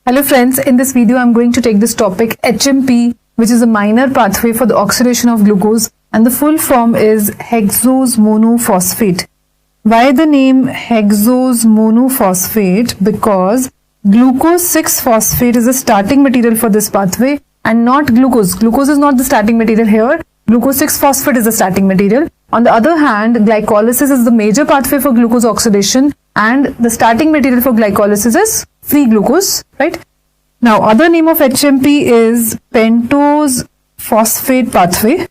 Hello friends, in this video I'm going to take this topic HMP, which is a minor pathway for the oxidation of glucose, and the full form is hexose monophosphate. Why the name hexose monophosphate? Because glucose 6-phosphate is the starting material for this pathway and not glucose. Glucose is not the starting material here. Glucose 6-phosphate is the starting material. On the other hand, glycolysis is the major pathway for glucose oxidation and the starting material for glycolysis is free glucose, right? Now, other name of HMP is pentose phosphate pathway.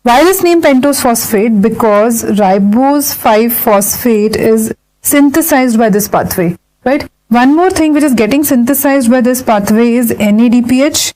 Why this name pentose phosphate? Because ribose 5-phosphate is synthesized by this pathway, right? One more thing which is getting synthesized by this pathway is NADPH,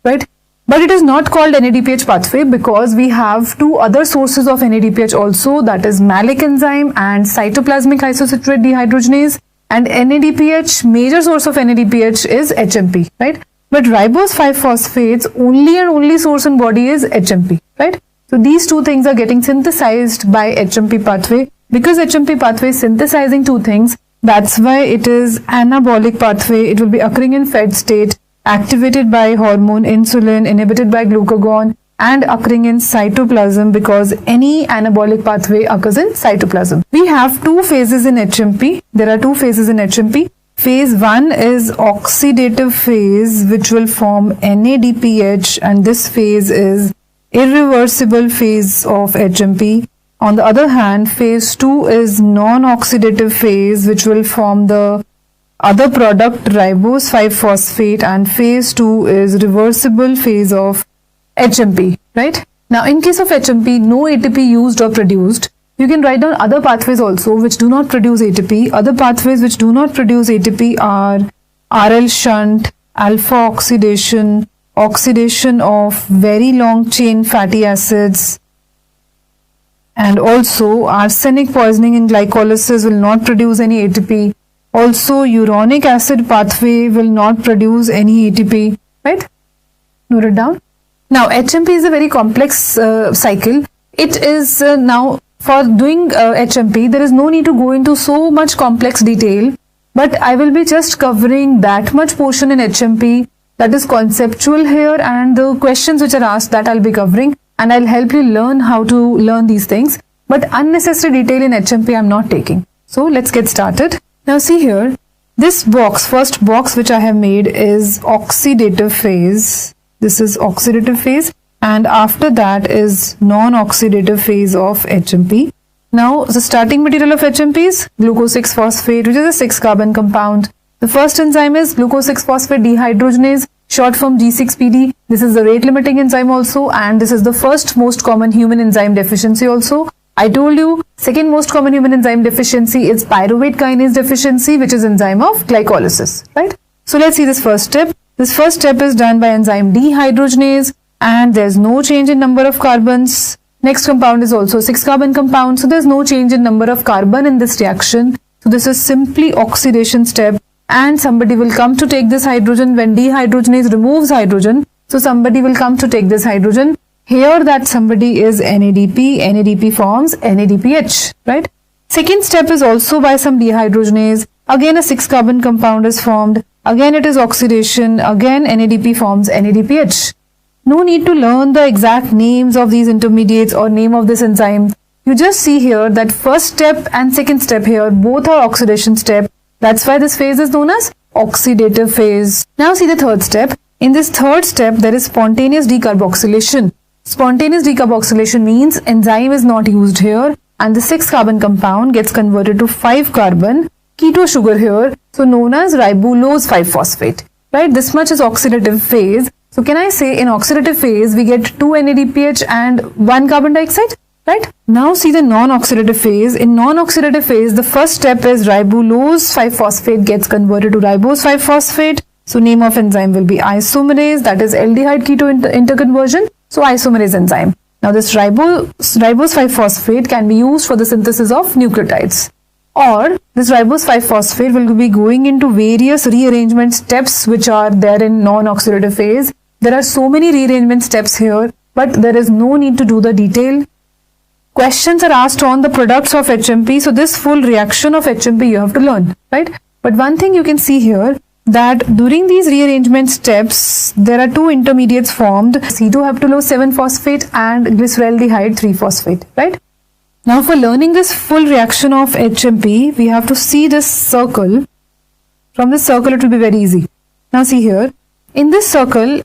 right? But it is not called NADPH pathway because we have two other sources of NADPH also, that is malic enzyme and cytoplasmic isocitrate dehydrogenase, and NADPH, major source of NADPH is HMP, right? But ribose 5-phosphate's only and only source in body is HMP, right? So these two things are getting synthesized by HMP pathway. Because HMP pathway is synthesizing two things, that's why it is anabolic pathway. It will be occurring in fed state, activated by hormone insulin, inhibited by glucagon, and occurring in cytoplasm because any anabolic pathway occurs in cytoplasm. We have two phases in HMP. There are two phases in HMP. Phase 1 is oxidative phase, which will form NADPH, and this phase is irreversible phase of HMP. On the other hand, phase 2 is non-oxidative phase, which will form the other product ribose 5-phosphate, and phase 2 is reversible phase of HMP, right? Now, in case of HMP, no ATP used or produced. You can write down other pathways also which do not produce ATP. Other pathways which do not produce ATP are RL shunt, alpha oxidation, oxidation of very long chain fatty acids, and also arsenic poisoning in glycolysis will not produce any ATP. Also, uronic acid pathway will not produce any ATP, right? Note it down. Now, HMP is a very complex cycle. It is now for doing HMP, there is no need to go into so much complex detail, but I will be just covering that much portion in HMP that is conceptual here, and the questions which are asked that I'll be covering, and I'll help you learn how to learn these things. But unnecessary detail in HMP I'm not taking. So let's get started. Now see here, this box, first box which I have made is oxidative phase. This is oxidative phase, and after that is non-oxidative phase of HMP. Now the starting material of HMP is glucose 6-phosphate, which is a 6-carbon compound. The first enzyme is glucose 6-phosphate dehydrogenase, short form G6PD. This is the rate limiting enzyme also, and this is the first most common human enzyme deficiency also. I told you second most common human enzyme deficiency is pyruvate kinase deficiency, which is enzyme of glycolysis, right? So let's see this first step. This first step is done by enzyme dehydrogenase, and there's no change in number of carbons. Next compound is also 6-carbon compound, so there's no change in number of carbon in this reaction. So this is simply oxidation step, and somebody will come to take this hydrogen when dehydrogenase removes hydrogen. So somebody will come to take this hydrogen. Here that somebody is NADP. NADP forms NADPH, right? Second step is also by some dehydrogenase. Again a 6-carbon compound is formed. Again it is oxidation. Again NADP forms NADPH. No need to learn the exact names of these intermediates or name of this enzyme. You just see here that first step and second step here, both are oxidation step. That's why this phase is known as oxidative phase. Now see the third step. In this third step, there is spontaneous decarboxylation. Spontaneous decarboxylation means enzyme is not used here, and the 6-carbon compound gets converted to 5-carbon keto sugar here, so known as ribulose 5-phosphate, right? This much is oxidative phase. So can I say in oxidative phase, we get 2 NADPH and 1 carbon dioxide, right? Now see the non-oxidative phase. In non-oxidative phase, the first step is ribulose 5-phosphate gets converted to ribose 5-phosphate. So name of enzyme will be isomerase, that is aldehyde keto interconversion. So isomerase enzyme. Now this ribose 5-phosphate can be used for the synthesis of nucleotides. Or this ribose 5-phosphate will be going into various rearrangement steps which are there in non-oxidative phase. There are so many rearrangement steps here, but there is no need to do the detail. questions are asked on the products of HMP. So this full reaction of HMP you have to learn, right? But one thing you can see here, that during these rearrangement steps, there are two intermediates formed, C2H12O 7-phosphate and glyceraldehyde 3-phosphate, right? Now for learning this full reaction of HMP, we have to see this circle. From this circle it will be very easy. Now see here, in this circle,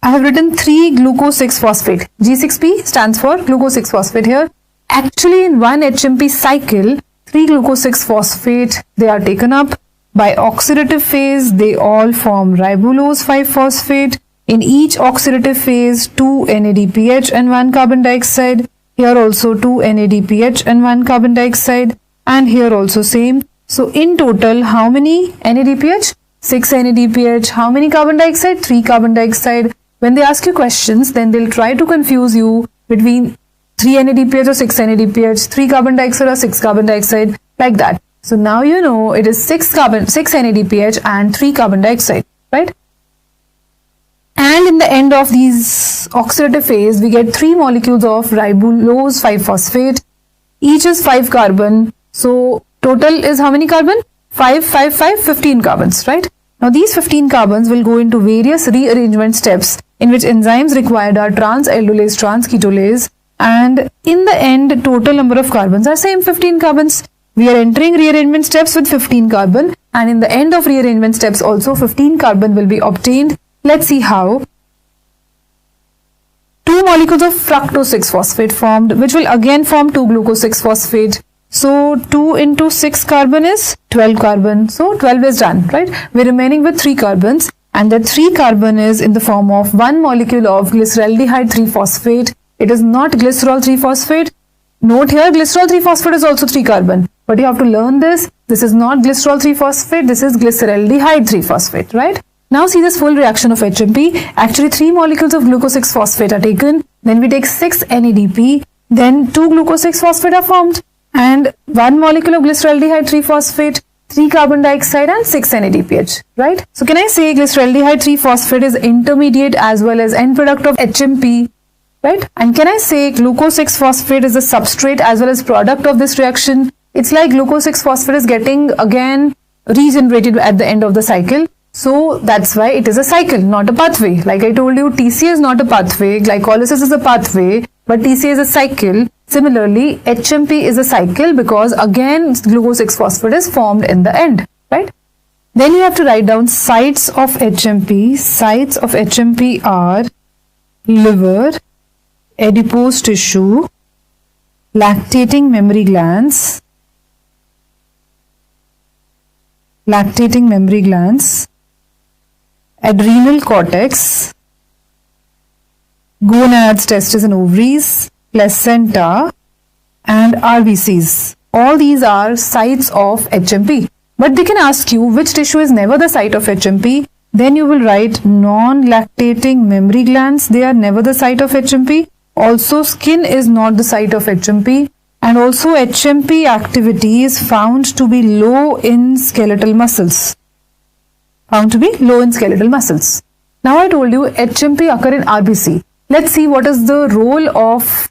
I have written 3-glucose-6-phosphate. G6P stands for glucose-6-phosphate here. Actually in one HMP cycle, 3-glucose-6-phosphate, they are taken up. By oxidative phase, they all form ribulose 5-phosphate. In each oxidative phase, 2 NADPH and 1 carbon dioxide. Here also 2 NADPH and 1 carbon dioxide. And here also same. So in total, how many NADPH? 6 NADPH. How many carbon dioxide? 3 carbon dioxide. When they ask you questions, then they'll try to confuse you between 3 NADPH or 6 NADPH, 3 carbon dioxide or 6 carbon dioxide, like that. So now you know it is 6 NADPH and 3 carbon dioxide, right? And in the end of these oxidative phase, we get 3 molecules of ribulose 5-phosphate. Each is 5 carbon. So total is how many carbon? 5, 5, 5, 15 carbons, right? Now these 15 carbons will go into various rearrangement steps in which enzymes required are trans-aldolase, trans-ketolase, and in the end total number of carbons are same 15 carbons. We are entering rearrangement steps with 15 carbon, and in the end of rearrangement steps also 15 carbon will be obtained. Let's see how. 2 molecules of fructose 6-phosphate formed, which will again form 2-glucose 6-phosphate. So 2 into 6 carbon is 12 carbon. So 12 is done, right? We're remaining with 3 carbons, and that 3 carbon is in the form of 1 molecule of glyceraldehyde 3-phosphate. It is not glycerol 3-phosphate. Note here, glycerol 3-phosphate is also 3 carbon. But you have to learn this. This is not glycerol 3-phosphate. This is glyceraldehyde 3-phosphate, right? Now see this full reaction of HMP. Actually 3 molecules of glucose 6-phosphate are taken. Then we take 6 NADP. Then 2 glucose 6-phosphate are formed. And 1 molecule of glyceraldehyde 3-phosphate, 3 carbon dioxide and 6 NADPH, right? So can I say glyceraldehyde 3-phosphate is intermediate as well as end product of HMP, right? And can I say glucose 6-phosphate is the substrate as well as product of this reaction? It's like glucose 6-phosphate is getting again regenerated at the end of the cycle. So that's why it is a cycle, not a pathway. Like I told you, TCA is not a pathway, glycolysis is a pathway, but TCA is a cycle. Similarly, HMP is a cycle because again glucose 6-phosphate is formed in the end, right? Then you have to write down sites of HMP. Sites of HMP are liver, adipose tissue, lactating mammary glands, adrenal cortex, gonads, testes and ovaries, placenta and RBCs. All these are sites of HMP. But they can ask you which tissue is never the site of HMP. Then you will write non-lactating mammary glands. They are never the site of HMP. Also skin is not the site of HMP. And also HMP activity is found to be low in skeletal muscles. Now I told you HMP occur in RBC. Let's see what is the role of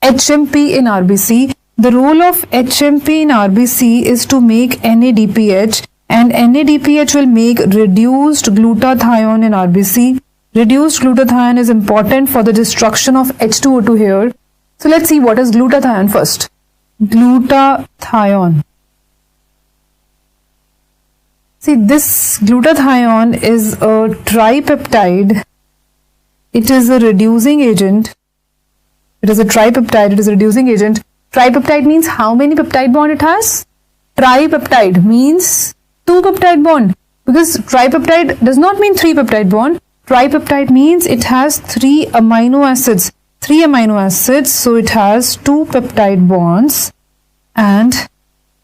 HMP in RBC. The role of HMP in RBC is to make NADPH, and NADPH will make reduced glutathione in RBC. Reduced glutathione is important for the destruction of H2O2 here. So let's see what is glutathione first. Glutathione. See, this glutathione is a tripeptide. It is a reducing agent. It is a tripeptide. It is a reducing agent. Tripeptide means how many peptide bond it has? Tripeptide means 2 peptide bond. Because tripeptide does not mean 3 peptide bond. Tripeptide means it has 3 amino acids. 3 amino acids. So it has 2 peptide bonds. And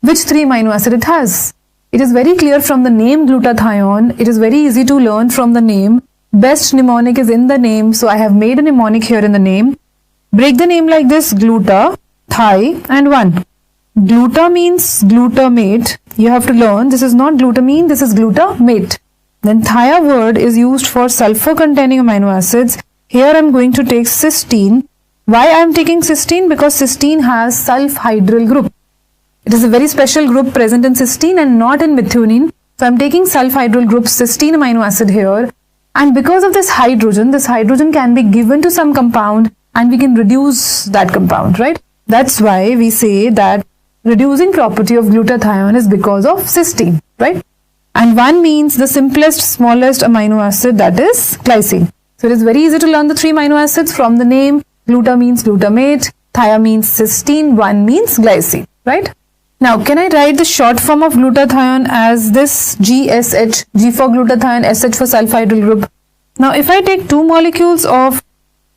which 3 amino acid it has? It is very clear from the name glutathione. It is very easy to learn from the name. Best mnemonic is in the name. So I have made a mnemonic here in the name. Break the name like this: gluta, thi and 1. Gluta means glutamate. You have to learn this is not glutamine, this is glutamate. Then thia word is used for sulfur containing amino acids. Here I am going to take cysteine. Why I am taking cysteine? Because cysteine has sulfhydryl group. It is a very special group present in cysteine and not in methionine. So I am taking sulfhydryl group cysteine amino acid here. And because of this hydrogen can be given to some compound and we can reduce that compound, right? That's why we say that reducing property of glutathione is because of cysteine, right? And 1 means the simplest, smallest amino acid, that is glycine. So it is very easy to learn the 3 amino acids from the name. Gluta means glutamate, thia means cysteine, 1 means glycine, right? Now, can I write the short form of glutathione as this GSH, G for glutathione, SH for sulfhydryl group? Now, if I take 2 molecules of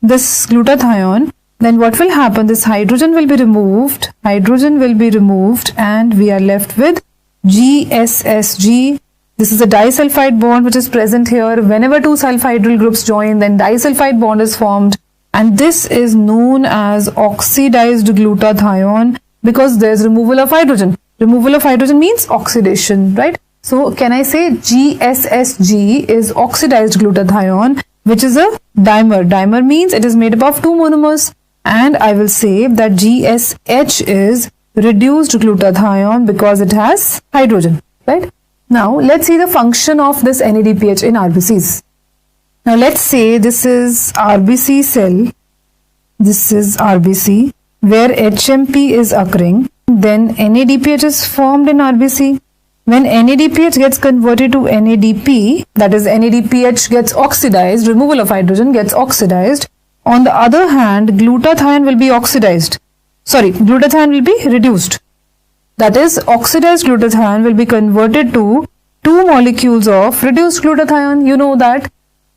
this glutathione, then what will happen? This hydrogen will be removed, and we are left with GSSG. This is a disulfide bond which is present here. Whenever 2 sulfhydryl groups join, then disulfide bond is formed, and this is known as oxidized glutathione because there's removal of hydrogen. Removal of hydrogen means oxidation, right? So can I say GSSG is oxidized glutathione, which is a dimer. Dimer means it is made up of 2 monomers, and I will say that GSH is reduced glutathione because it has hydrogen, right? Now let's see the function of this NADPH in RBCs. Now let's say this is RBC cell, this is RBC where HMP is occurring, then NADPH is formed in RBC. When NADPH gets converted to NADP, that is NADPH gets oxidized, removal of hydrogen gets oxidized. On the other hand, glutathione will be oxidized. Glutathione will be reduced. That is, oxidized glutathione will be converted to 2 molecules of reduced glutathione. You know that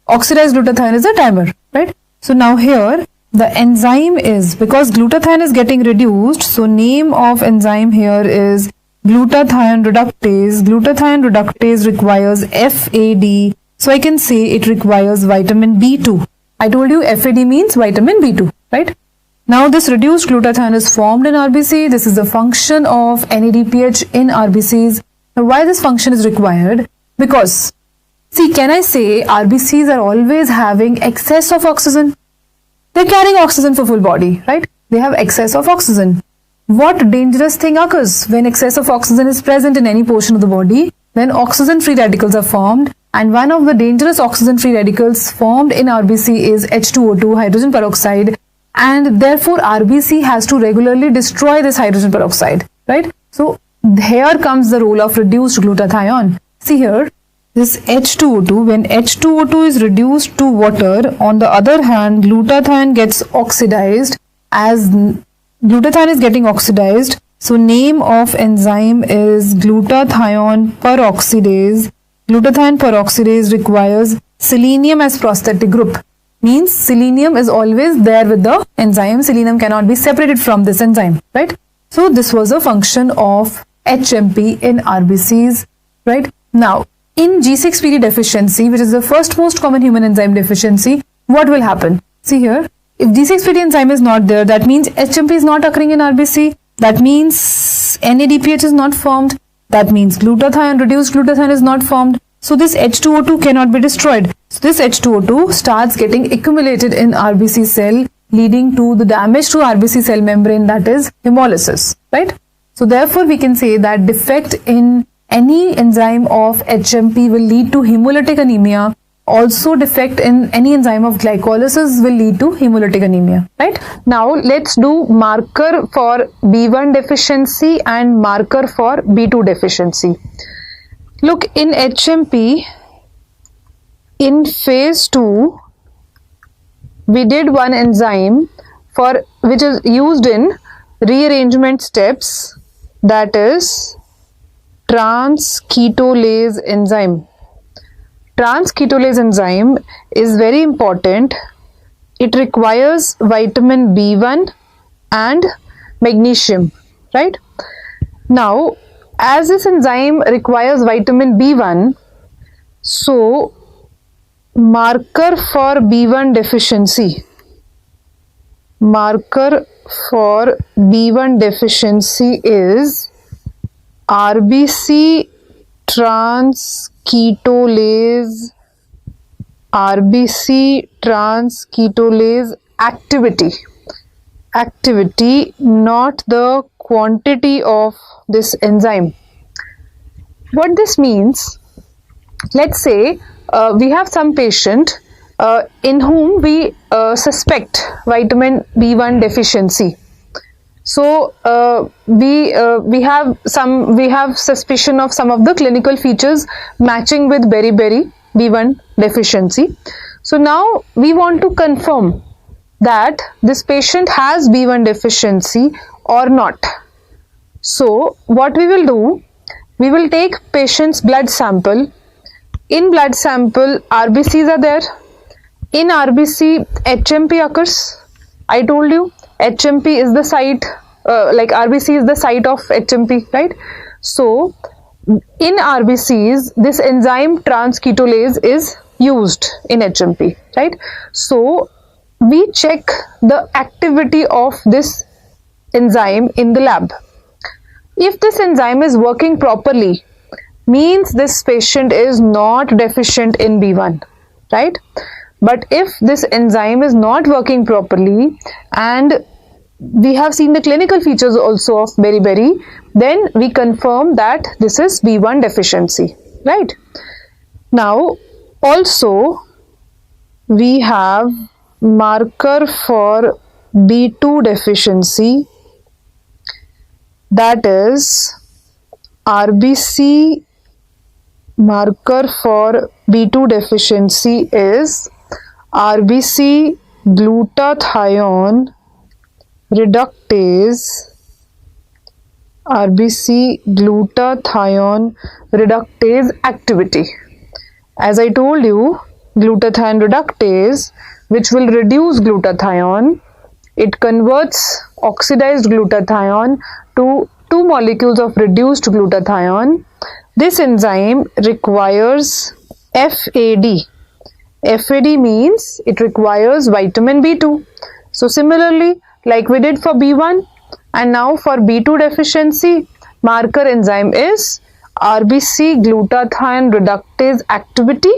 oxidized glutathione is a dimer, right? So now here the enzyme is, because glutathione is getting reduced, so name of enzyme here is glutathione reductase. Glutathione reductase requires FAD. So I can say it requires vitamin B2. I told you FAD means vitamin B2, right? Now this reduced glutathione is formed in RBC. This is the function of NADPH in RBCs. Now why this function is required? Because, see, can I say RBCs are always having excess of oxygen? They're carrying oxygen for full body, right? They have excess of oxygen. What dangerous thing occurs when excess of oxygen is present in any portion of the body? Then oxygen free radicals are formed, and one of the dangerous oxygen free radicals formed in RBC is H2O2, hydrogen peroxide, and therefore RBC has to regularly destroy this hydrogen peroxide, right? So here comes the role of reduced glutathione. See here, this H2O2, when H2O2 is reduced to water, on the other hand, glutathione gets oxidized. As glutathione is getting oxidized, so name of enzyme is glutathione peroxidase. Glutathione peroxidase requires selenium as prosthetic group. Means selenium is always there with the enzyme. Selenium cannot be separated from this enzyme, right? So this was a function of HMP in RBCs, right? Now, in G6PD deficiency, which is the first most common human enzyme deficiency, what will happen? See here, if G6PD enzyme is not there, that means HMP is not occurring in RBC. That means NADPH is not formed. That means glutathione, reduced glutathione is not formed. So this H2O2 cannot be destroyed. So this H2O2 starts getting accumulated in RBC cell, leading to the damage to RBC cell membrane, that is hemolysis, right? So therefore we can say that defect in any enzyme of HMP will lead to hemolytic anemia. Also defect in any enzyme of glycolysis will lead to hemolytic anemia, right? Now let's do marker for B1 deficiency and marker for B2 deficiency. Look, in HMP, in phase 2, we did one enzyme for which is used in rearrangement steps, that is trans-ketolase enzyme. Trans-ketolase enzyme is very important. It requires vitamin B1 and magnesium, right? Now, as this enzyme requires vitamin B1, so marker for B1 deficiency, marker for B1 deficiency is RBC trans-ketolase, RBC trans-ketolase activity. activity, not the quantity of this enzyme. What this means, let's say we have some patient in whom we suspect vitamin B1 deficiency. So we have suspicion of some of the clinical features matching with beriberi B1 deficiency. So now we want to confirm that this patient has B1 deficiency or not. So what we will do, we will take patient's blood sample. In blood sample, RBCs are there. In RBC, HMP occurs. I told you HMP is the site, like RBC is the site of HMP, right? So in RBCs, this enzyme transketolase is used in HMP, right? So we check the activity of this enzyme in the lab. If this enzyme is working properly, means this patient is not deficient in B1, right? But if this enzyme is not working properly, and we have seen the clinical features also of beriberi, then we confirm that this is B1 deficiency, right? Now also we have marker for B2 deficiency, that is RBC marker for B2 deficiency is RBC glutathione reductase, RBC glutathione reductase activity. As I told you, glutathione reductase, which will reduce glutathione, it converts oxidized glutathione to two molecules of reduced glutathione. This enzyme requires FAD. FAD means it requires vitamin B2. So similarly, like we did for B1, and now for B2 deficiency, marker enzyme is RBC glutathione reductase activity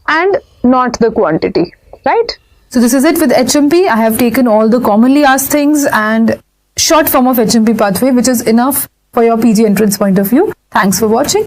and not the quantity, right? So this is it with HMP. I have taken all the commonly asked things and short form of HMP pathway, which is enough for your PG entrance point of view. Thanks for watching.